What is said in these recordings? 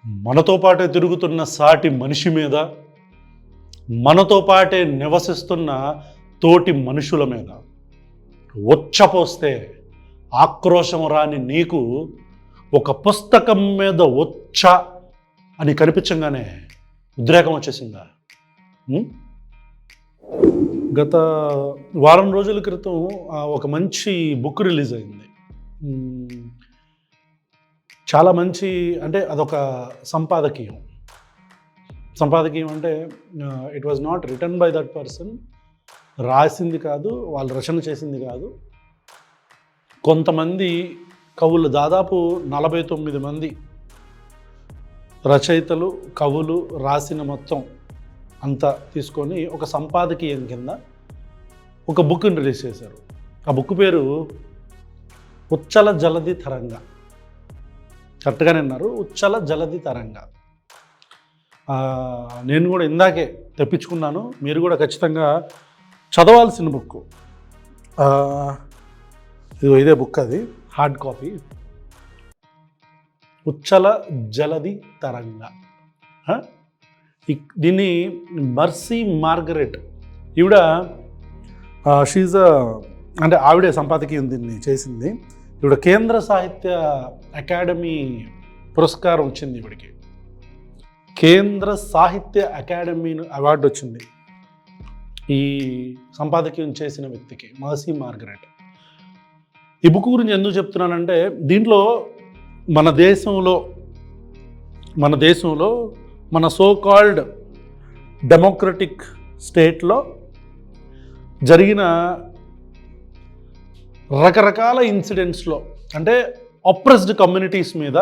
మనతో పాటే తిరుగుతున్న సాటి మనిషి మీద, మనతో పాటే నివసిస్తున్న తోటి మనుషుల మీద ఉచ్చపోస్తే ఆక్రోశం రాని నీకు ఒక పుస్తకం మీద ఉచ్చ అని కనిపించగానే ఉద్రేకం వచ్చేసిందా? గత వారం రోజుల క్రితం ఒక మంచి బుక్ రిలీజ్ అయింది. చాలా మంచి, అంటే అదొక సంపాదకీయం అంటే it was not written by that person, రాసింది కాదు, వాళ్ళు రచన చేసింది కాదు. కొంతమంది కవులు, దాదాపు 49 మంది రచయితలు, కవులు రాసిన మొత్తం అంతా తీసుకొని ఒక సంపాదకీయం కింద ఒక బుక్ని రిలీజ్ చేశారు. ఆ బుక్ పేరు ఉచ్చల జలధి తరంగ. కరెక్ట్గానే అన్నారు, ఉచ్చల జలధి తరంగ. నేను కూడా ఇందాకే తెప్పించుకున్నాను, మీరు కూడా ఖచ్చితంగా చదవాల్సిన బుక్. ఇదే బుక్, అది హార్డ్ కాపీ. ఉచ్చల జలధి తరంగ. దీన్ని మర్సీ మార్గరెట్, ఈవిడ షీజ్ అంటే ఆవిడే సంపాదకీయం దీన్ని చేసింది. ఈవిడ కేంద్ర సాహిత్య అకాడమీ పురస్కారం వచ్చింది. ఈవిడికి కేంద్ర సాహిత్య అకాడమీ అవార్డు వచ్చింది ఈ సంపాదకీయం చేసిన వ్యక్తికి, మర్సీ మార్గరెట్. ఈ బుక్ గురించి ఎందుకు చెప్తున్నానంటే, దీంట్లో మన దేశంలో మన సో కాల్డ్ డెమోక్రటిక్ స్టేట్లో జరిగిన రకరకాల ఇన్సిడెంట్స్లో, అంటే అప్రెస్డ్ కమ్యూనిటీస్ మీద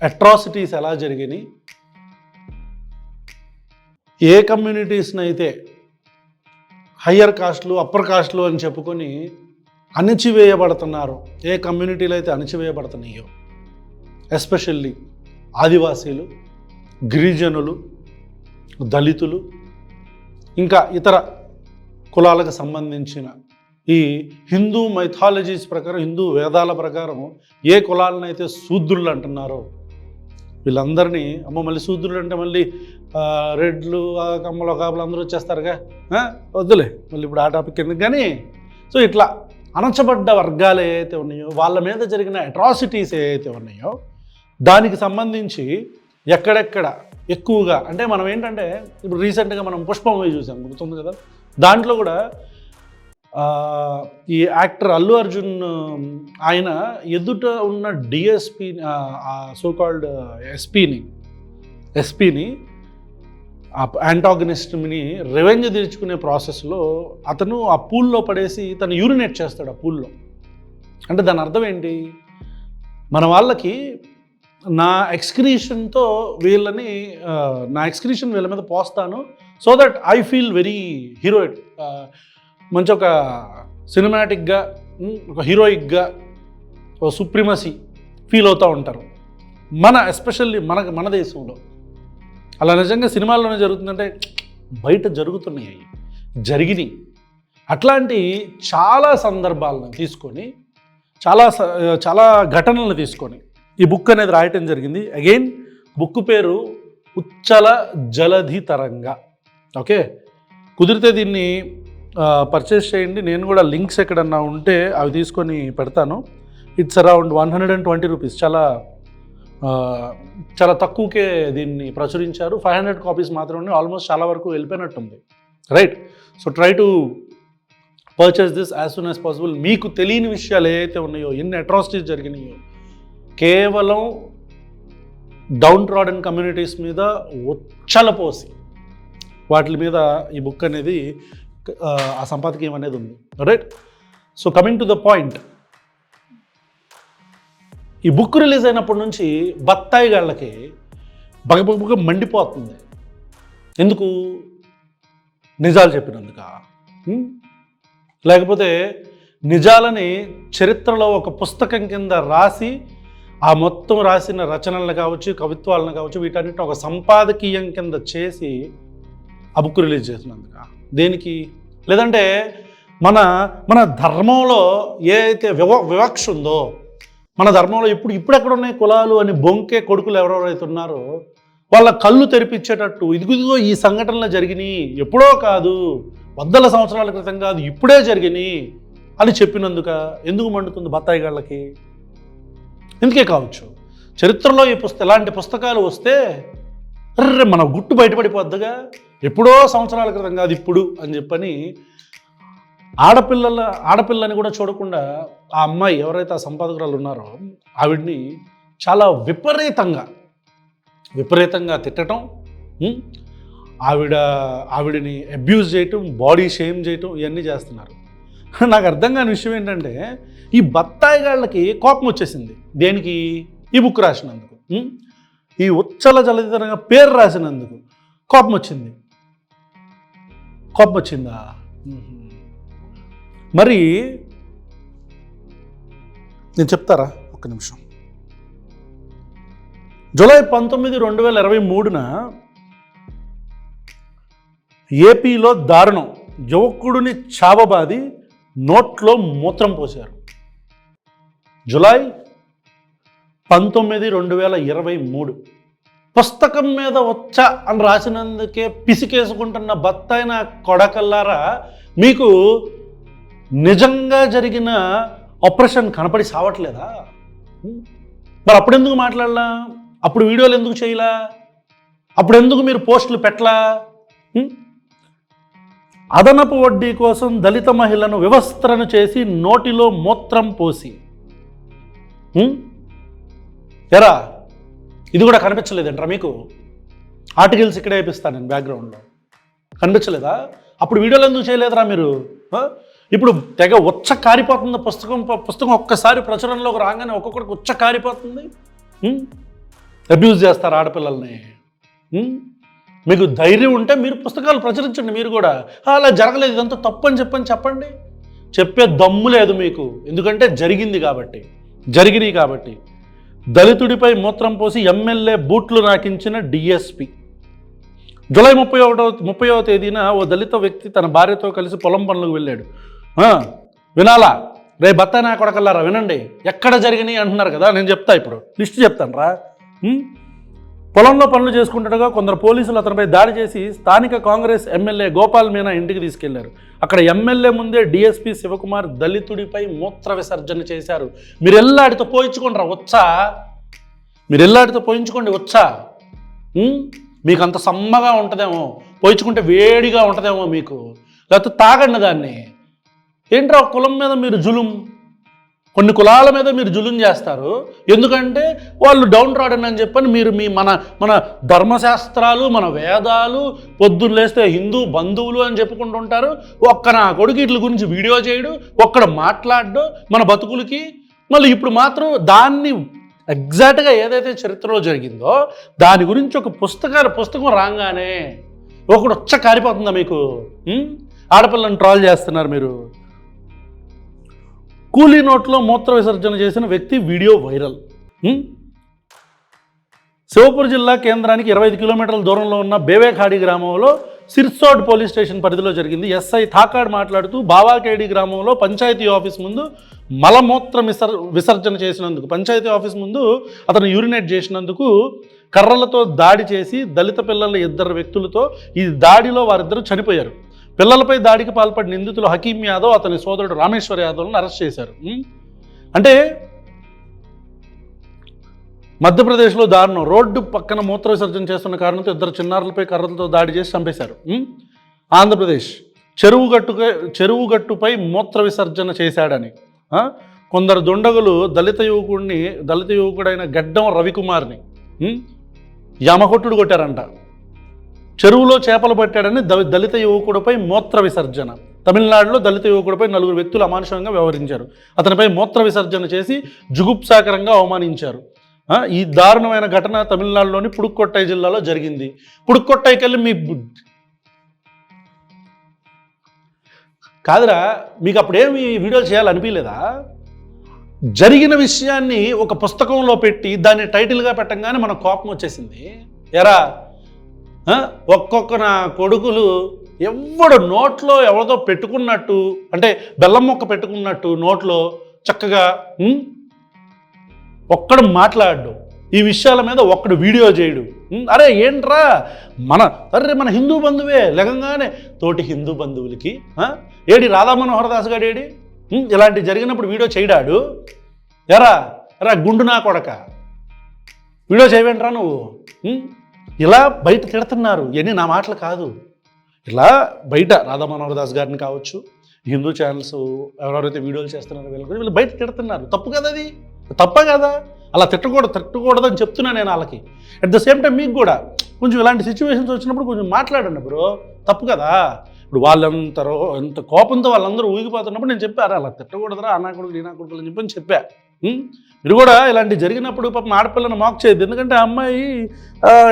అట్రాసిటీస్ ఎలా జరిగినాయి, ఏ కమ్యూనిటీస్ని అయితే హయ్యర్ కాస్ట్లు, అప్పర్ కాస్ట్లు అని చెప్పుకొని అణచివేయబడుతున్నారు, ఏ కమ్యూనిటీలు అయితే అణచివేయబడుతున్నాయో, ఎస్పెషల్లీ ఆదివాసీలు, గిరిజనులు, దళితులు, ఇంకా ఇతర కులాలకు సంబంధించిన ఈ హిందూ మైథాలజీస్ ప్రకారం, హిందూ వేదాల ప్రకారం ఏ కులాలనైతే శూద్రులు అంటున్నారో వీళ్ళందరినీ, మళ్ళీ శూద్రులు అంటే మళ్ళీ రెడ్లు, కమ్మలు, కాపులు అందరూ వచ్చేస్తారుగా, వద్దులే మళ్ళీ ఇప్పుడు ఆ టాపిక్ ఎందుకు. కానీ సో ఇట్లా అణచబడ్డ వర్గాలు ఏవైతే ఉన్నాయో, వాళ్ళ మీద జరిగిన అట్రాసిటీస్ ఏవైతే ఉన్నాయో దానికి సంబంధించి ఎక్కడెక్కడ ఎక్కువగా, అంటే మనం ఏంటంటే ఇప్పుడు రీసెంట్గా మనం పుష్ప మూవీ చూసాం, గుర్తుంది కదా. దాంట్లో కూడా ఈ యాక్టర్ అల్లు అర్జున్ ఆయన ఎదుట ఉన్న డిఎస్పీ, సో కాల్డ్ ఎస్పీని యాంటాగనిస్ట్ని రెవెంజ్ తీర్చుకునే ప్రాసెస్లో అతను ఆ పూల్లో పడేసి తను యూరినేట్ చేస్తాడు ఆ పూల్లో. అంటే దాని అర్థం ఏంటి, మన వాళ్ళకి నా ఎక్స్క్రీషన్తో వీళ్ళని, నా ఎక్స్క్రీషన్ వీళ్ళ మీద పోస్తాను, so that I feel very heroic, మంచి ఒక సినిమాటిక్గా, ఒక హీరోయిక్గా, ఒక సుప్రీమసీ ఫీల్ అవుతూ ఉంటారు ఎస్పెషల్లీ మన దేశంలో. అలా నిజంగా సినిమాల్లోనే జరుగుతుందంటే బయట జరిగినాయి. అట్లాంటి చాలా సందర్భాలను తీసుకొని, చాలా ఘటనలను తీసుకొని ఈ బుక్ అనేది రాయటం జరిగింది. అగైన్ బుక్ పేరు ఉచ్చల జలధి తరంగ. ఓకే, కుదిరితే దీన్ని పర్చేస్ చేయండి. నేను కూడా లింక్స్ ఎక్కడన్నా ఉంటే అవి తీసుకొని పెడతాను. It's around 120 rupees. చాలా తక్కువకే దీన్ని ప్రచురించారు. 500 కాపీస్ మాత్రమే, ఆల్మోస్ట్ చాలా వరకు వెళ్ళిపోయినట్టుంది. Right, so try to purchase this as soon as possible. మీకు తెలియని విషయాలు ఏవైతే ఉన్నాయో, ఎన్ని అట్రాసిటీస్ జరిగినాయో, కేవలం డౌన్ ట్రాడన్ కమ్యూనిటీస్ మీద ఉచ్చలపోసి వాటి మీద ఈ బుక్ అనేది, ఆ సంపాదకీయం అనేది ఉంది. Right, so coming to the point, ఈ బుక్ రిలీజ్ అయినప్పటి నుంచి బత్తాయి గాళ్ళకి బగబగ మండిపోతుంది. ఎందుకు? నిజాలు చెప్పినందుక, లేకపోతే నిజాలని చరిత్రలో ఒక పుస్తకం కింద రాసి, ఆ మొత్తం రాసిన రచనలను కావచ్చు, కవిత్వాలను కావచ్చు, వీటన్నిటిని ఒక సంపాదకీయం కింద చేసి ఆ బుక్ రిలీజ్ చేసినందుక? దేనికి? లేదంటే మన ధర్మంలో ఏ అయితే వివక్ష ఉందో, మన ధర్మంలో ఇప్పుడు ఎక్కడ ఉన్నాయి కులాలు అని బొంకే కొడుకులు ఎవరెవరైతే ఉన్నారో వాళ్ళ కళ్ళు తెరిపించేటట్టు ఇదిగో ఈ సంఘటనలు జరిగినాయి, ఎప్పుడో కాదు, వందల సంవత్సరాల క్రితం కాదు, ఇప్పుడే జరిగినాయి అని చెప్పినందుక ఎందుకు మండుతుంది బత్తాయి గాళ్ళకి? ఎందుకే కావచ్చు. చరిత్రలో ఇలాంటి పుస్తకాలు వస్తే అర్రే మన గుట్టు బయటపడిపోద్దిగా, ఎప్పుడో సంవత్సరాల క్రితం కాదు ఇప్పుడు అని చెప్పని ఆడపిల్లని కూడా చూడకుండా ఆ అమ్మాయి ఎవరైతే ఆ సంపాదకురాలు ఉన్నారో ఆవిడ్ని చాలా విపరీతంగా తిట్టడం, ఆవిడని అబ్యూజ్ చేయటం, బాడీ షేమ్ చేయటం, ఇవన్నీ చేస్తున్నారు. నాకు అర్థం కాని విషయం ఏంటంటే ఈ బత్తాయి గాళ్ళకి కోపం వచ్చేసింది. దేనికి? ఈ బుక్ రాసినందుకు, ఈ ఉచ్చల జలధితరంగా పేరు రాసినందుకు కోపం వచ్చిందా? మరి నేను చెప్తారా ఒక్క నిమిషం. జూలై 19, 2023 ఏపీలో దారుణం. యువకుడిని చావబాది నోట్లో మూత్రం పోశారు. జూలై 19, 2023 పుస్తకం మీద వచ్చ అని రాసినందుకే పిసికేసుకుంటున్న బత్తాయిన కొడకల్లారా, మీకు నిజంగా జరిగిన ఆపరేషన్ కనపడి సావట్లేదా? మరి అప్పుడెందుకు మాట్లాడలా? అప్పుడు వీడియోలు ఎందుకు చేయలా? అప్పుడు ఎందుకు మీరు పోస్టులు పెట్టలా? అదనపు వడ్డీ కోసం దళిత మహిళను వివస్త్రను చేసి నోటిలో మూత్రం పోసి, ఎరా ఇది కూడా కనిపించలేదంటారా మీకు? ఆర్టికల్స్ ఇక్కడే వేపిస్తాను నేను బ్యాక్గ్రౌండ్లో, కనిపించలేదా? అప్పుడు వీడియోలు ఎందుకు చేయలేదురా మీరు? ఇప్పుడు తెగ ఉచ్చ కారిపోతుంది పుస్తకం ఒక్కసారి ప్రచురణలోకి రాగానే ఒక్కొక్కడికి ఉచ్చ కారిపోతుంది. అబ్యూజ్ చేస్తారు ఆడపిల్లల్ని. మీకు ధైర్యం ఉంటే మీరు పుస్తకాలు ప్రచురించండి. మీరు కూడా అలా జరగలేదు, ఇదంతా తప్పు అని చెప్పండి. చెప్పే దమ్ము లేదు మీకు, ఎందుకంటే జరిగినాయి కాబట్టి. దళితుడిపై మూత్రం పోసి ఎమ్మెల్యే బూట్లు నాకించిన డిఎస్పి. జూలై 30వ తేదీన ఓ దళిత వ్యక్తి తన భార్యతో కలిసి పొలం పనులకు వెళ్ళాడు. వినాలా? రే బత్తాయి నా కొడకల్లారా వినండి, ఎక్కడ జరిగినాయి అంటున్నారు కదా, నేను చెప్తా, ఇప్పుడు లిస్ట్ చెప్తాను రా. పొలంలో పనులు చేసుకుంటుండగా కొందరు పోలీసులు అతనిపై దాడి చేసి స్థానిక కాంగ్రెస్ ఎమ్మెల్యే గోపాల్ మీనా ఇంటికి తీసుకెళ్లారు. అక్కడ ఎమ్మెల్యే ముందే డిఎస్పి శివకుమార్ దళితుడిపై మూత్ర విసర్జన చేశారు. మీరు ఎల్లాడితో పోయించుకోండి రా వచ్చా, వచ్చా. మీకు అంత సమ్మగా ఉంటుందేమో, పోయించుకుంటే వేడిగా ఉంటుందేమో మీకు, లేకపోతే తాగండి దాన్ని. ఏంట్రా కులం మీద మీరు కొన్ని కులాల మీద మీరు జులుం చేస్తారు, ఎందుకంటే వాళ్ళు డౌన్ రాడన్ అని చెప్పని మీరు మన ధర్మశాస్త్రాలు, మన వేదాలు, పొద్దున్న లేస్తే హిందూ బంధువులు అని చెప్పుకుంటుంటారు. నా కొడుకు వీటి గురించి వీడియో చేయడు, మాట్లాడడు మన బతుకులకి. మళ్ళీ ఇప్పుడు మాత్రం దాన్ని ఎగ్జాక్ట్గా ఏదైతే చరిత్రలో జరిగిందో దాని గురించి ఒక పుస్తకం రాగానే ఒకడు వచ్చ కారిపోతుందా మీకు? ఆడపిల్లని ట్రాల్ చేస్తున్నారు మీరు. కూలీ నోట్లో మూత్ర విసర్జన చేసిన వ్యక్తి వీడియో వైరల్. శివపూర్ జిల్లా కేంద్రానికి 25 కిలోమీటర్ల దూరంలో ఉన్న బేవేఖాడి గ్రామంలో సిర్సోడ్ పోలీస్ స్టేషన్ పరిధిలో జరిగింది. ఎస్ఐ థాకాడ్ మాట్లాడుతూ బావాకేడి గ్రామంలో పంచాయతీ ఆఫీస్ ముందు మలమూత్ర విసర్జన చేసినందుకు, పంచాయతీ ఆఫీస్ ముందు అతను యూరినేట్ చేసినందుకు కర్రలతో దాడి చేసి దళిత పిల్లల 2 వ్యక్తులతో ఈ దాడిలో వారిద్దరూ చనిపోయారు. పిల్లలపై దాడికి పాల్పడిన నిందితులు హకీం యాదవ్, అతని సోదరుడు రామేశ్వర్ యాదవ్లను అరెస్ట్ చేశారు. అంటే మధ్యప్రదేశ్లో దారుణం. రోడ్డు పక్కన మూత్ర విసర్జన చేస్తున్న కారణంతో 2 చిన్నారులపై కర్రలతో దాడి చేసి చంపేశారు. ఆంధ్రప్రదేశ్ చెరువుగట్టుపై మూత్ర విసర్జన చేశాడని కొందరు దుండగులు దళిత యువకుడైన గడ్డం రవికుమార్ని యమకొట్టుడు కొట్టారంట. చెరువులో చేపలు పట్టాడని దళిత యువకుడిపై మూత్ర విసర్జన. తమిళనాడులో దళిత యువకుడిపై 4 వ్యక్తులు అమానుషంగా వ్యవహరించారు. అతనిపై మూత్ర విసర్జన చేసి జుగుప్సాకరంగా అవమానించారు. ఈ దారుణమైన ఘటన తమిళనాడులోని పుడుక్కొట్టై జిల్లాలో జరిగింది. పుడుక్కొట్టైకెళ్ళి కాదురా, మీకు అప్పుడేమి వీడియోలు చేయాలనిపించలేదా? జరిగిన విషయాన్ని ఒక పుస్తకంలో పెట్టి దాన్ని టైటిల్గా పెట్టంగానే మనకు కోపం వచ్చేసింది. ఎరా ఒక్కొక్క నా కొడుకులు ఎవడు నోట్లో ఎవరితో పెట్టుకున్నట్టు, అంటే బెల్లం మొక్క పెట్టుకున్నట్టు నోట్లో చక్కగా ఒక్కడు మాట్లాడు, ఈ విషయాల మీద ఒక్కడు వీడియో చేయడు. అరే ఏంట్రా మన హిందూ బంధువే లెగంగానే తోటి హిందూ బంధువులకి ఏడి రాధా మనోహర్ దాస్ గారు ఏడి ఇలాంటి జరిగినప్పుడు వీడియో చేయడాడు. ఎరా గుండు నా కొడక, వీడియో చేయవేంట్రా నువ్వు? ఇలా బయట తిడుతున్నారు. ఇవన్నీ నా మాటలు కాదు. ఇలా బయట రాధా మనోహర్ దాస్ గారిని కావచ్చు, హిందూ ఛానల్స్ ఎవరెవరైతే వీడియోలు చేస్తున్నారో వీళ్ళు బయట తిడుతున్నారు. తప్పు కదా, అది తప్ప కదా. అలా తిట్టకూడదని చెప్తున్నా నేను వాళ్ళకి. అట్ ద సేమ్ టైం మీకు కూడా కొంచెం ఇలాంటి సిచ్యువేషన్స్ వచ్చినప్పుడు కొంచెం మాట్లాడండి బ్రో, తప్పు కదా. ఇప్పుడు ఎంత కోపంతో వాళ్ళందరూ ఊగిపోతున్నప్పుడు నేను చెప్పారు అలా తిట్టకూడదురా అన్నా కొడుకు నా కొడుకులు అని చెప్పా. మీరు కూడా ఇలాంటి జరిగినప్పుడు పాపం ఆడపిల్లను మాక్ చేయద్దు. ఎందుకంటే ఆ అమ్మాయి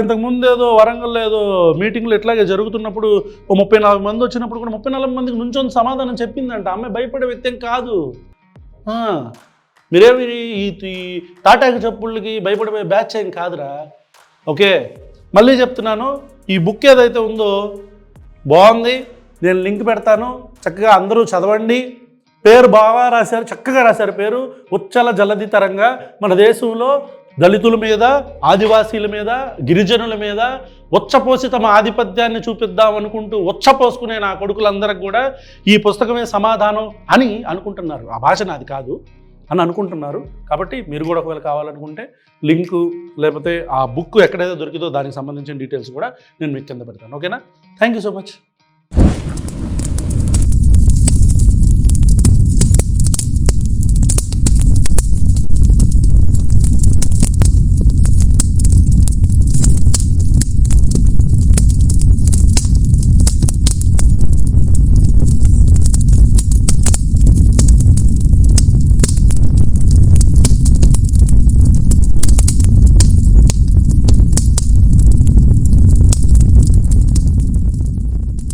ఇంతకుముందు ఏదో వరంగల్లో ఏదో మీటింగ్లు ఇట్లాగే జరుగుతున్నప్పుడు 34 మంది వచ్చినప్పుడు కూడా 34 మందికి నుంచొని సమాధానం చెప్పిందంట. అమ్మాయి భయపడే వ్యక్తి కాదు. మీరేమి ఈ తాటాకి చెప్పులకి భయపడిపోయే బ్యాచ్ ఏం కాదురా. ఓకే, మళ్ళీ చెప్తున్నాను, ఈ బుక్ ఏదైతే ఉందో బాగుంది, నేను లింక్ పెడతాను, చక్కగా అందరూ చదవండి. పేరు బాగా రాశారు, చక్కగా రాశారు. పేరు ఉచ్చల జలధి తరంగా మన దేశంలో దళితుల మీద, ఆదివాసీల మీద, గిరిజనుల మీద ఉచ్చపోసి తమ ఆధిపత్యాన్ని చూపిద్దాం అనుకుంటూ ఉచ్చపోసుకునే నా కొడుకులందరికి కూడా ఈ పుస్తకమే సమాధానం అని అనుకుంటున్నారు. ఆ భాష నాది కాదు అని అనుకుంటున్నారు. కాబట్టి మీరు కూడా ఒకవేళ కావాలనుకుంటే లింకు లేకపోతే ఆ బుక్ ఎక్కడైతే దొరికిందో దానికి సంబంధించిన డీటెయిల్స్ కూడా నేను మీకు కింద పెడతాను. ఓకేనా? Thank you so much.